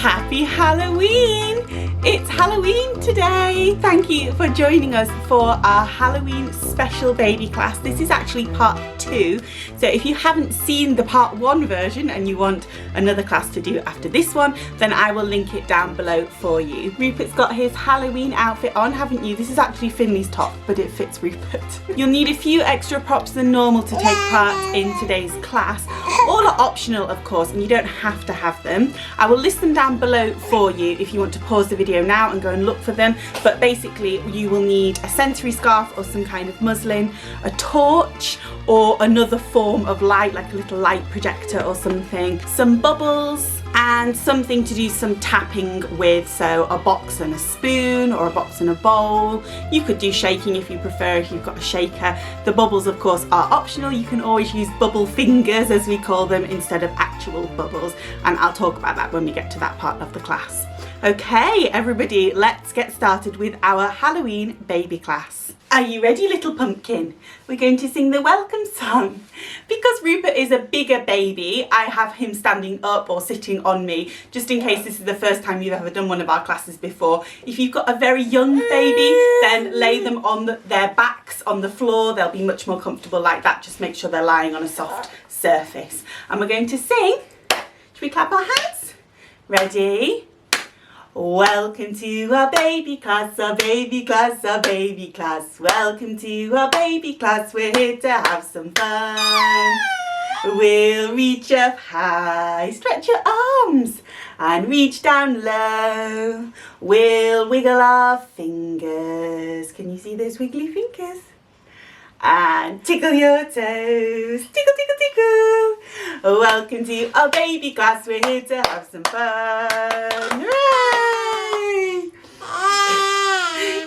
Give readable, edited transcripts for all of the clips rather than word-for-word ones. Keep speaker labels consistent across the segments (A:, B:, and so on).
A: Happy Halloween! It's Halloween today! Thank you for joining us for our Halloween special baby class. This is actually part 2, so if you haven't seen the part 1 version and you want another class to do after this one, then I will link it down below for you. Rupert's got his Halloween outfit on, haven't you? This is actually Finley's top, but it fits Rupert. You'll need a few extra props than normal to take part in today's class. All are optional, of course, and you don't have to have them. I will list them down below for you if you want to pause the video now and go and look for them, but basically you will need a sensory scarf or some kind of muslin, a torch or another form of light like a little light projector or something, some bubbles and something to do some tapping with, so a box and a spoon or a box and a bowl. You could do shaking if you prefer, if you've got a shaker. The bubbles of course are optional. You can always use bubble fingers as we call them instead of actual bubbles, and I'll talk about that when we get to that part of the class. Okay everybody, let's get started with our Halloween baby class. Are you ready, little pumpkin? We're going to sing the welcome song. Because Rupert is a bigger baby, I have him standing up or sitting on me, just in case this is the first time you've ever done one of our classes before. If you've got a very young baby, then lay them on their backs on the floor. They'll be much more comfortable like that. Just make sure they're lying on a soft surface. And we're going to sing. Should we clap our hands? Ready? Welcome to our baby class, our baby class, our baby class. Welcome to our baby class, we're here to have some fun. We'll reach up high, stretch your arms and reach down low. We'll wiggle our fingers. Can you see those wiggly fingers? And tickle your toes, tickle, tickle, tickle. Welcome to our baby class, we're here to have some fun. Hooray!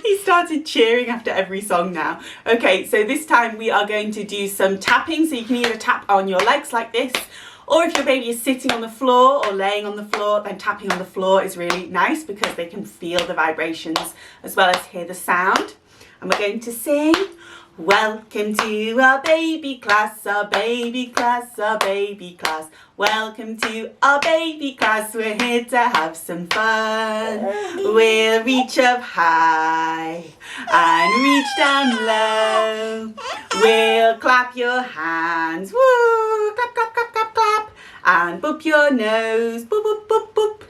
A: He started cheering after every song now. Okay, so this time we are going to do some tapping, so you can either tap on your legs like this, or if your baby is sitting on the floor or laying on the floor, then tapping on the floor is really nice because they can feel the vibrations as well as hear the sound. And we're going to sing. Welcome to our baby class, our baby class, our baby class. Welcome to our baby class, we're here to have some fun. We'll reach up high and reach down low. We'll clap your hands, woo, clap, clap, clap, clap, clap. And boop your nose, boop, boop, boop, boop.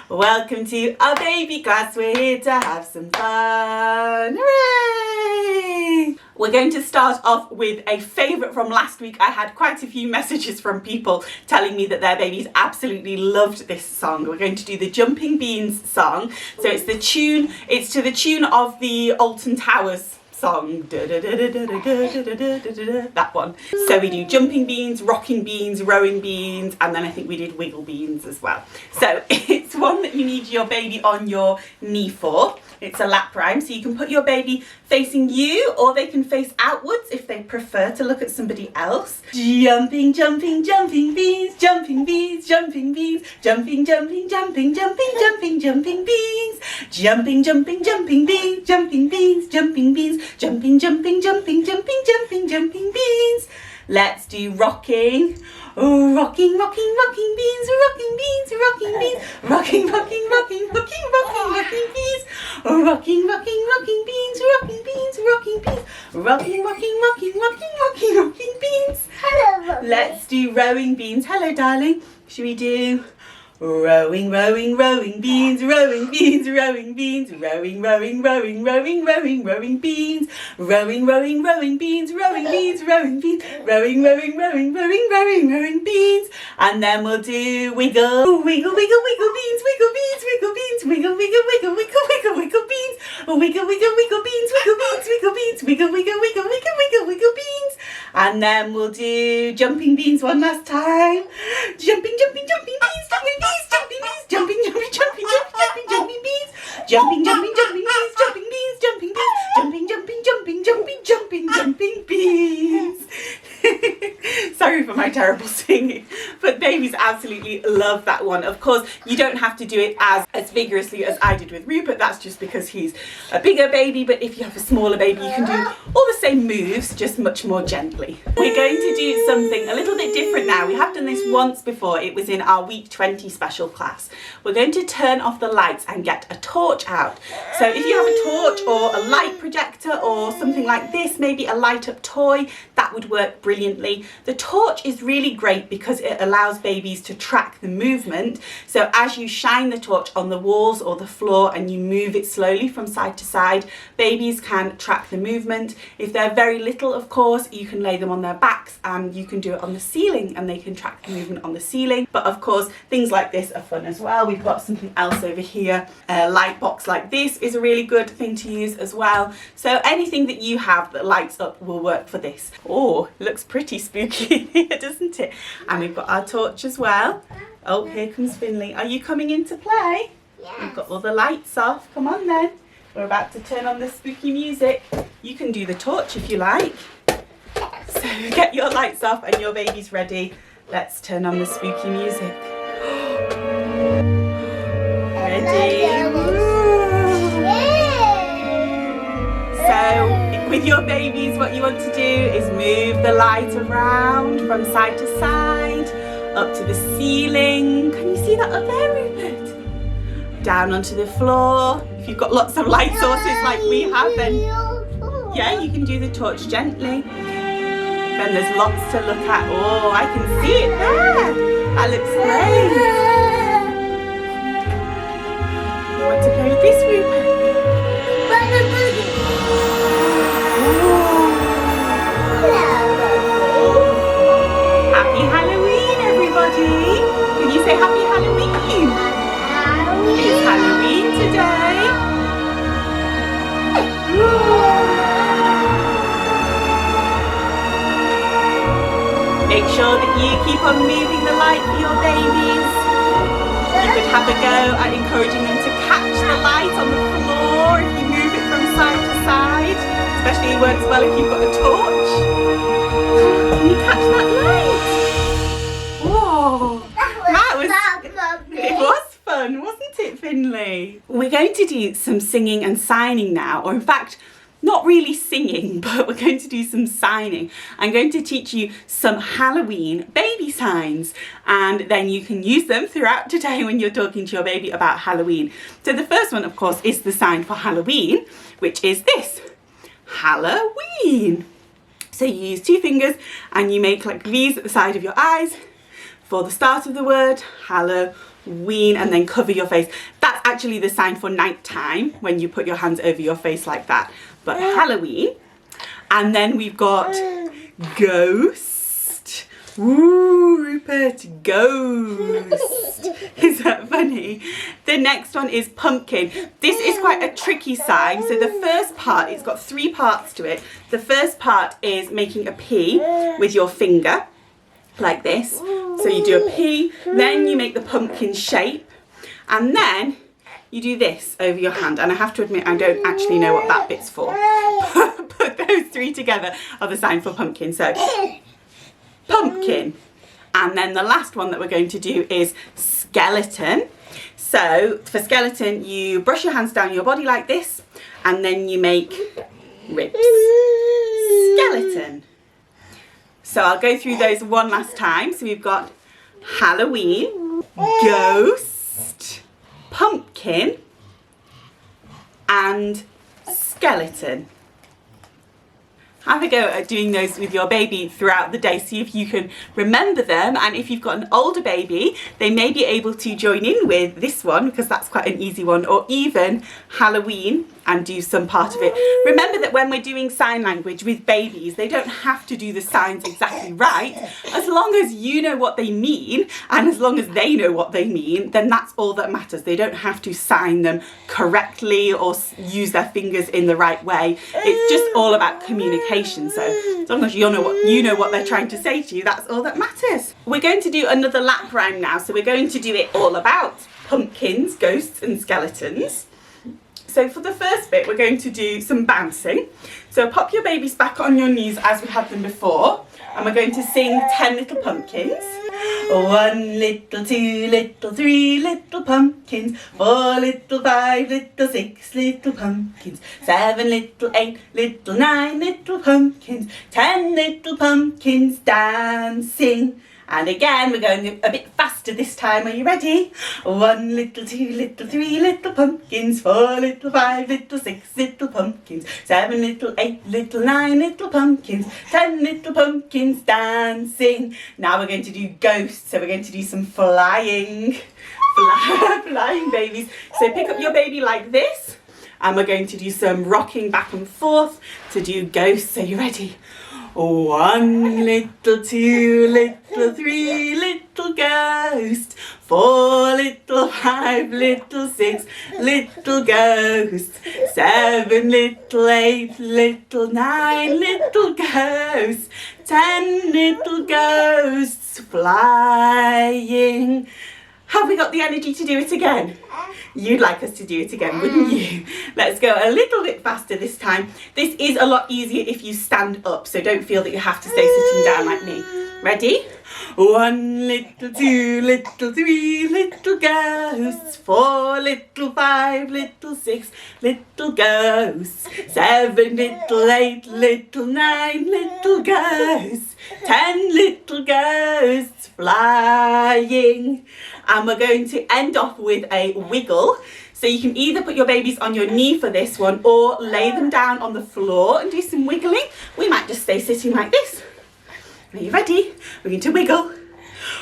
A: Welcome to our baby class, we're here to have some fun. Hooray! We're going to start off with a favourite from last week. I had quite a few messages from people telling me that their babies absolutely loved this song. We're going to do the Jumping Beans song. So it's to the tune of the Alton Towers song, that one. So we do jumping beans, rocking beans, rowing beans, and then I think we did wiggle beans as well. So it's one that you need your baby on your knee for. It's a lap rhyme, so you can put your baby facing you, or they can face outwards if they prefer to look at somebody else. Jumping, jumping, jumping beans, jumping beans, jumping beans, jumping, jumping, jumping, jumping, jumping, jumping beans, jumping, jumping, jumping beans, jumping beans, jumping beans, jumping, jumping, jumping, jumping, jumping, jumping beans. Let's do rocking. Oh, rocking, rocking, rocking beans, rocking beans, rocking beans, rocking, rocking, rocking, rocking, rocking, rocking beans. Oh, rocking, rocking, rocking beans, rocking beans, rocking beans, rocking, rocking, rocking, rocking, rocking, rocking beans. Hello. Let's do rowing beans. Hello, darling. Should we do rowing, rowing, rowing beans, rowing beans, rowing beans, rowing, rowing, rowing, rowing, rowing, rowing beans, rowing, rowing, rowing beans, rowing beans, rowing beans, rowing, rowing, rowing, rowing, rowing, rowing beans. And then we'll do wiggle, wiggle, wiggle, wiggle beans, wiggle beans, wiggle beans, wiggle, wiggle, wiggle, wiggle, wiggle, wiggle beans, wiggle, wiggle, wiggle beans, wiggle beans, wiggle beans, wiggle, wiggle, wiggle, wiggle, wiggle, wiggle beans. And then we'll do jumping beans one last time. Jumping, jumping, jumping beans, jumping beans, jumping beans, jumping, jumping, jumping, jumping, jumping, jumping beans, jumping, jumping, jumping beans, jumping beans, jumping beans, jumping, jumping, jumping, jumping, jumping, jumping beans. Sorry for my terrible singing, but babies absolutely love that one. Of course, you don't have to do it as vigorously as I did with Rupert. That's just because he's a bigger baby. But if you have a smaller baby, you can do all the same moves, just much more gently. We're going to do something a little bit different now. We have done this once before. It was in our week 20 special class. We're going to turn off the lights and get a torch out. So if you have a torch or a light projector or something like this, maybe a light up toy, that would work brilliantly. The torch is really great because it allows babies to track the movement. So as you shine the torch on the walls or the floor and you move it slowly from side to side, babies can track the movement. If they're very little, of course, you can lay them on their backs and you can do it on the ceiling and they can track the movement on the ceiling. But of course, things like this are fun as well. We've got something else over here. A light box like this is a really good thing to use as well. So anything that you have that lights up will work for this. Oh, looks pretty spooky here, doesn't it? And we've got our torch as well. Oh, here comes Finley. Are you coming in to play?
B: Yes.
A: We've got all the lights off. Come on then. We're about to turn on the spooky music. You can do the torch if you like. So get your lights off and your baby's ready. Let's turn on the spooky music. Ready? So with your babies, what you want to do is move the light around from side to side, up to the ceiling. Can you see that up there, Rupert? Down onto the floor. If you've got lots of light sources like we have, then yeah, you can do the torch gently. Then there's lots to look at. Oh, I can see it there. That looks great. You want to play with this, Rupert? Happy Halloween, everybody. Can you say Happy Halloween? It's Halloween today. Make sure that you keep on moving the light for your babies. You could have a go at encouraging them to catch the light on the floor if you move it from side to side. Especially it works well if you've got a torch. Can you catch that light? Whoa! It was fun, wasn't it, Finley? We're going to do some singing and signing now, or in fact, not really singing, but we're going to do some signing. I'm going to teach you some Halloween baby signs, and then you can use them throughout today when you're talking to your baby about Halloween. So the first one, of course, is the sign for Halloween, which is this, Halloween. So you use two fingers and you make like these at the side of your eyes for the start of the word, Halloween, and then cover your face. That's actually the sign for nighttime, when you put your hands over your face like that. But Halloween. And then we've got ghost. Ooh, Rupert, ghost. Is that funny? The next one is pumpkin. This is quite a tricky sign. So the first part, it's got three parts to it. The first part is making a P with your finger, like this. So you do a P, then you make the pumpkin shape, and then you do this over your hand. And I have to admit, I don't actually know what that bit's for. But those three together are the sign for pumpkin. So pumpkin. And then the last one that we're going to do is skeleton. So for skeleton, you brush your hands down your body like this, and then you make ribs. Skeleton. So I'll go through those one last time. So we've got Halloween, ghost, pumpkin, and skeleton. Have a go at doing those with your baby throughout the day. See if you can remember them, and if you've got an older baby, they may be able to join in with this one because that's quite an easy one, or even Halloween and do some part of it. Remember that when we're doing sign language with babies, they don't have to do the signs exactly right. As long as you know what they mean and as long as they know what they mean, then that's all that matters. They don't have to sign them correctly or use their fingers in the right way. It's just all about communication. So as long as you know what they're trying to say to you, that's all that matters. We're going to do another lap round now. So we're going to do it all about pumpkins, ghosts and skeletons. So for the first bit, we're going to do some bouncing. So pop your babies back on your knees as we had them before. and we're going to sing 10 little pumpkins. 1 little, 2 little, 3 little pumpkins, 4 little, 5 little, 6 little pumpkins, 7 little, 8 little, 9 little pumpkins, 10 little pumpkins dancing. And again, we're going a bit faster this time. Are you ready? 1 little, 2 little, 3 little pumpkins, 4 little, 5 little, 6 little pumpkins, 7 little, 8 little, 9 little pumpkins, 10 little pumpkins dancing. Now we're going to do ghosts. So we're going to do some flying, flying babies. So pick up your baby like this, and we're going to do some rocking back and forth to do ghosts. So you ready? 1 little, 2 little, 3 little ghosts, 4 little, 5 little, 6 little ghosts, 7 little, 8 little, 9 little ghosts, 10 little ghosts flying. Have we got the energy to do it again? You'd like us to do it again, wouldn't you? Let's go a little bit faster this time. This is a lot easier if you stand up, so don't feel that you have to stay sitting down like me. Ready? 1 little, 2 little, 3 little ghosts, 4 little, 5 little, 6 little ghosts, 7 little, 8 little, 9 little ghosts, 10 little ghosts flying. And we're going to end off with a wiggle. So you can either put your babies on your knee for this one, or lay them down on the floor and do some wiggling. We might just stay sitting like this. Are you ready? We're going to wiggle.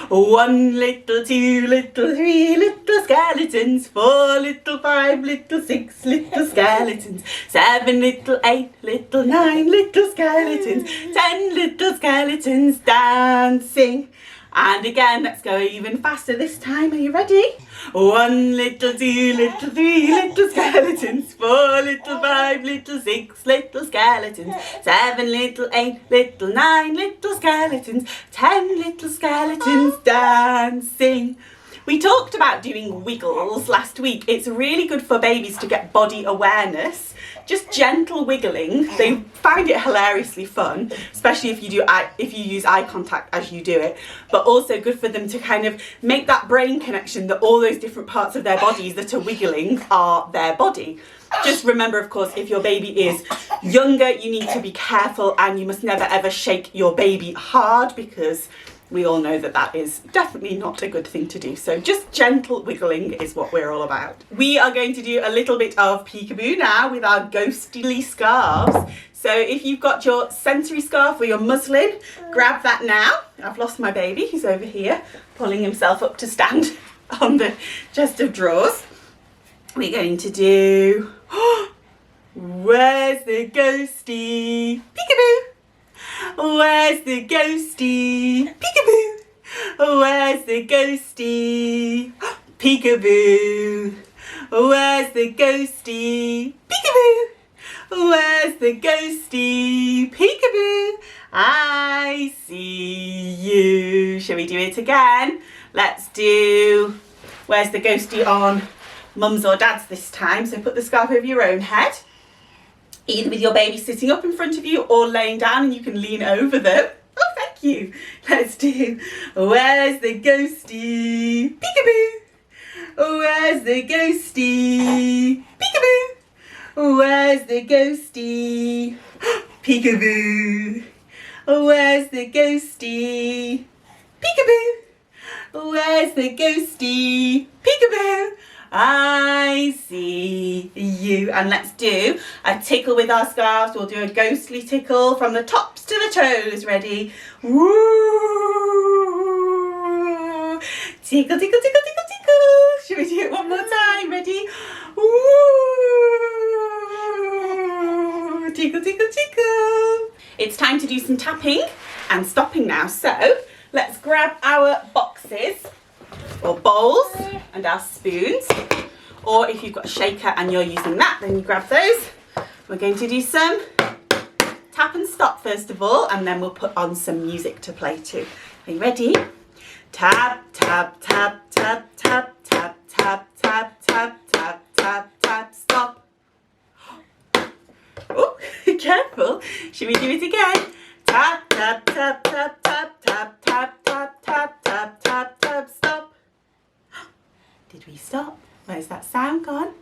A: 1 little, 2 little, 3 little skeletons, 4 little, 5 little, 6 little skeletons, 7 little, 8 little, 9 little skeletons, 10 little skeletons dancing. And again, let's go even faster this time. Are you ready? 1 little, 2 little, 3 little skeletons, 4 little, 5 little, 6 little skeletons, 7 little, 8 little, 9 little skeletons, 10 little skeletons dancing. We talked about doing wiggles last week. It's really good for babies to get body awareness. Just gentle wiggling. They find it hilariously fun, especially if you use eye contact as you do it. But also good for them to kind of make that brain connection that all those different parts of their bodies that are wiggling are their body. Just remember, of course, if your baby is younger, you need to be careful, and you must never ever shake your baby hard, because we all know that that is definitely not a good thing to do. So just gentle wiggling is what we're all about. We are going to do a little bit of peekaboo now with our ghostly scarves. So if you've got your sensory scarf or your muslin, grab that now. I've lost my baby. He's over here pulling himself up to stand on the chest of drawers. We're going to do... Where's the ghosty? Peekaboo! Where's the ghosty? Peekaboo! Where's the ghosty? Peekaboo! Where's the ghosty? Peekaboo! Where's the ghosty? Peekaboo! I see you. Shall we do it again? Let's do Where's the ghosty on mum's or dad's this time. So put the scarf over your own head, either with your baby sitting up in front of you or laying down, and you can lean over them. Oh, thank you. Let's do Where's the ghosty? Peekaboo! Where's the ghosty? Peekaboo! Where's the ghosty? Peekaboo! Where's the ghosty? Peekaboo! Where's the ghosty? Peekaboo! I see you. And let's do a tickle with our scarves. We'll do a ghostly tickle from the tops to the toes. Ready? Woo! Tickle, tickle, tickle, tickle, tickle. Should we do it one more time? Ready? Woo! Tickle, tickle, tickle. It's time to do some tapping and stopping now. So let's grab our boxes or bowls and our spoons, or if you've got a shaker and you're using that, then you grab those. We're going to do some tap and stop first of all, and then we'll put on some music to play to. Are you ready? Tap, tap, tap, tap, tap, tap, tap, tap, tap, tap, tap, tap, stop. Oh, careful. Should we do it again? Tap, tap, tap, tap, tap, tap, tap, tap, tap, tap, tap, tap, stop. Did we stop? Where's that sound gone?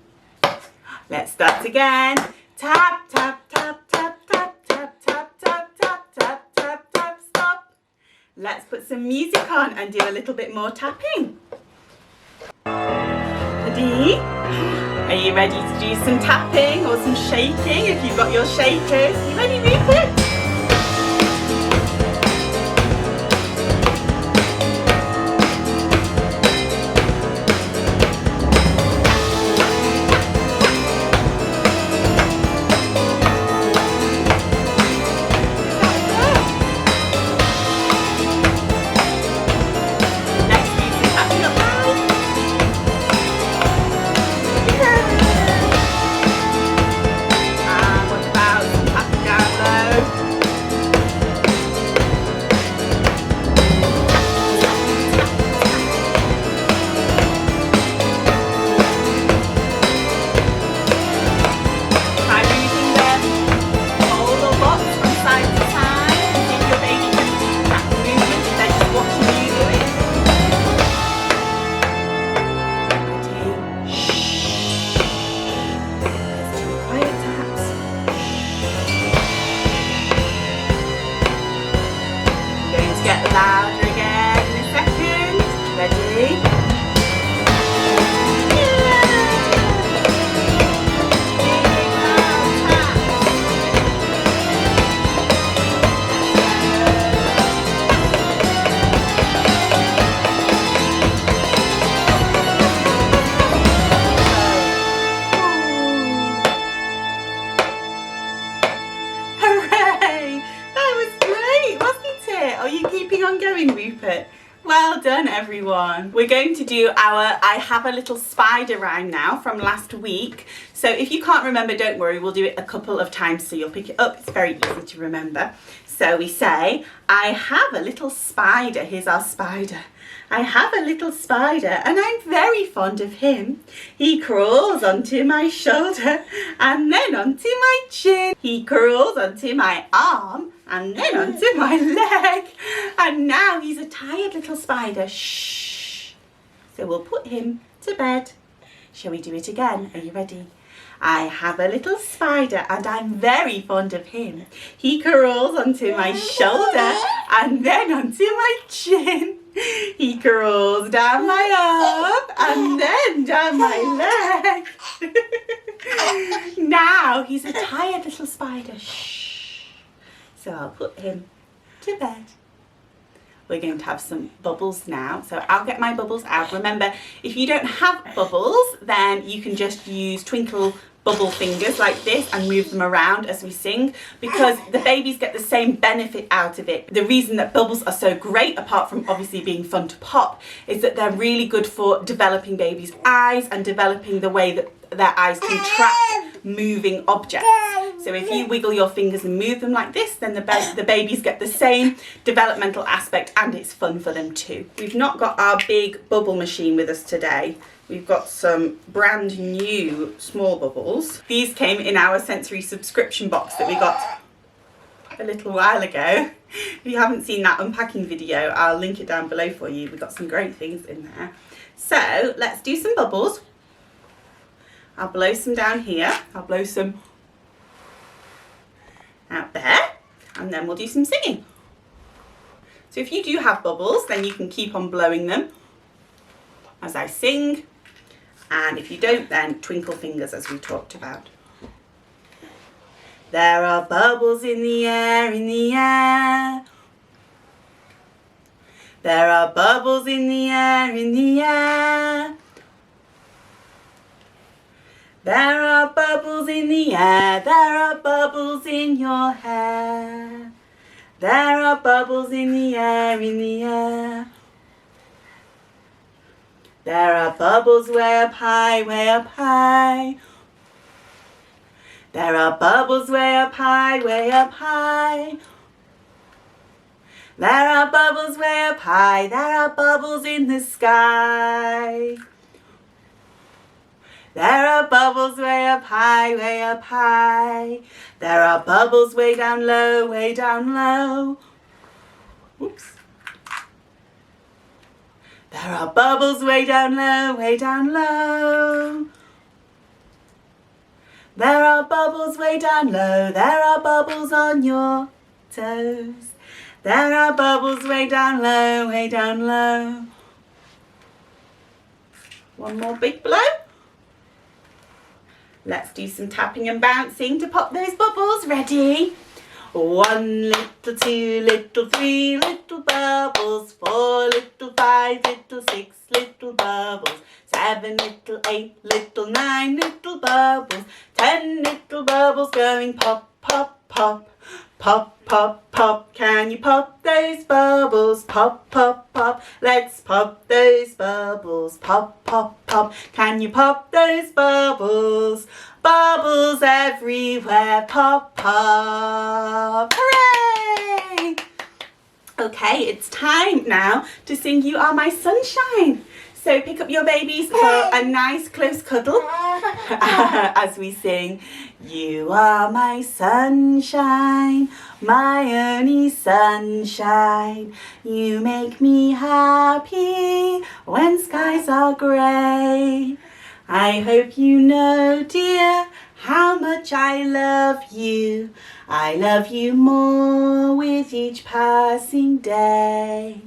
A: Let's start again. Tap, tap, tap, tap, tap, tap, tap, tap, tap, tap, tap, tap, stop. Let's put some music on and do a little bit more tapping. Ready? Are you ready to do some tapping or some shaking? If you've got your shakers, you ready, Rupert? Louder again in a second. Ready? Hooray! That was great, wasn't it? Are you keeping on going, Rupert? Well done, everyone. We're going to do our I Have a Little Spider rhyme now from last week. So if you can't remember, don't worry, we'll do it a couple of times so you'll pick it up. It's very easy to remember. So we say, I have a little spider. Here's our spider. I have a little spider and I'm very fond of him. He crawls onto my shoulder and then onto my chin. He crawls onto my arm and then onto my leg. And now he's a tired little spider. Shh. So we'll put him to bed. Shall we do it again? Are you ready? I have a little spider and I'm very fond of him. He crawls onto my shoulder and then onto my chin. He crawls down my arm and then down my leg. Now he's a tired little spider. Shh. So I'll put him to bed. We're going to have some bubbles now. So I'll get my bubbles out. Remember, if you don't have bubbles, then you can just use twinkle bubble fingers like this and move them around as we sing, because the babies get the same benefit out of it. The reason that bubbles are so great, apart from obviously being fun to pop, is that they're really good for developing babies' eyes and developing the way that their eyes can track moving objects. So if you wiggle your fingers and move them like this, then the babies get the same developmental aspect and it's fun for them too. We've not got our big bubble machine with us today. We've got some brand new small bubbles. These came in our sensory subscription box that we got a little while ago. If you haven't seen that unpacking video, I'll link it down below for you. We've got some great things in there. So let's do some bubbles. I'll blow some down here. I'll blow some out there, and then we'll do some singing. So if you do have bubbles, then you can keep on blowing them as I sing. And if you don't, then twinkle fingers as we talked about. There are bubbles in the air, in the air. There are bubbles in the air, in the air. There are bubbles in the air, there are bubbles in your hair. There are bubbles in the air, in the air. There are bubbles way up high, way up high. There are bubbles way up high, way up high. There are bubbles way up high, there are bubbles in the sky. There are bubbles way up high, way up high. There are bubbles way down low, way down low. Oops. There are bubbles way down low, way down low. There are bubbles way down low. There are bubbles on your toes. There are bubbles way down low, way down low. One more big blow. Let's do some tapping and bouncing to pop those bubbles. Ready? 1 little, 2 little, 3 little bubbles, 4 little, 5 little, 6 little bubbles, 7 little, 8 little, 9 little bubbles, 10 little bubbles going pop, pop, pop, pop, pop, pop. Can you pop those bubbles? Pop, pop, pop. Let's pop those bubbles. Pop, pop, pop. Can you pop those bubbles? Bubbles everywhere. Pop, pop. Hooray! Okay, it's time now to sing You Are My Sunshine. So pick up your babies for a nice close cuddle as we sing. You are my sunshine, my only sunshine. You make me happy when skies are grey. I hope you know, dear, how much I love you. I love you more with each passing day.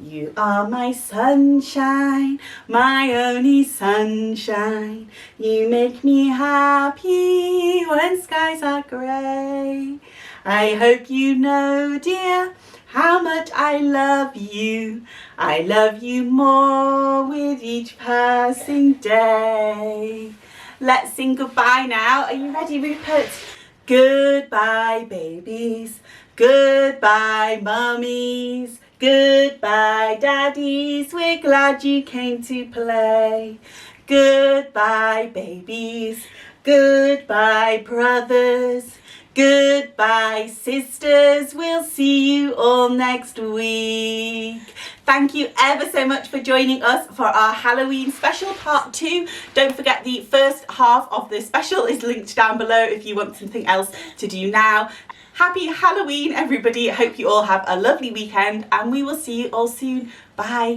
A: You are my sunshine, my only sunshine. You make me happy when skies are grey. I hope you know, dear, how much I love you. I love you more with each passing day. Let's sing goodbye now. Are you ready, Rupert? Goodbye, babies. Goodbye, mummies. Goodbye, daddies. We're glad you came to play. Goodbye, babies. Goodbye, brothers. Goodbye, sisters. We'll see you all next week. Thank you ever so much for joining us for our Halloween special part 2. Don't forget the first half of the special is linked down below if you want something else to do now. Happy Halloween, everybody. I hope you all have a lovely weekend and we will see you all soon. Bye.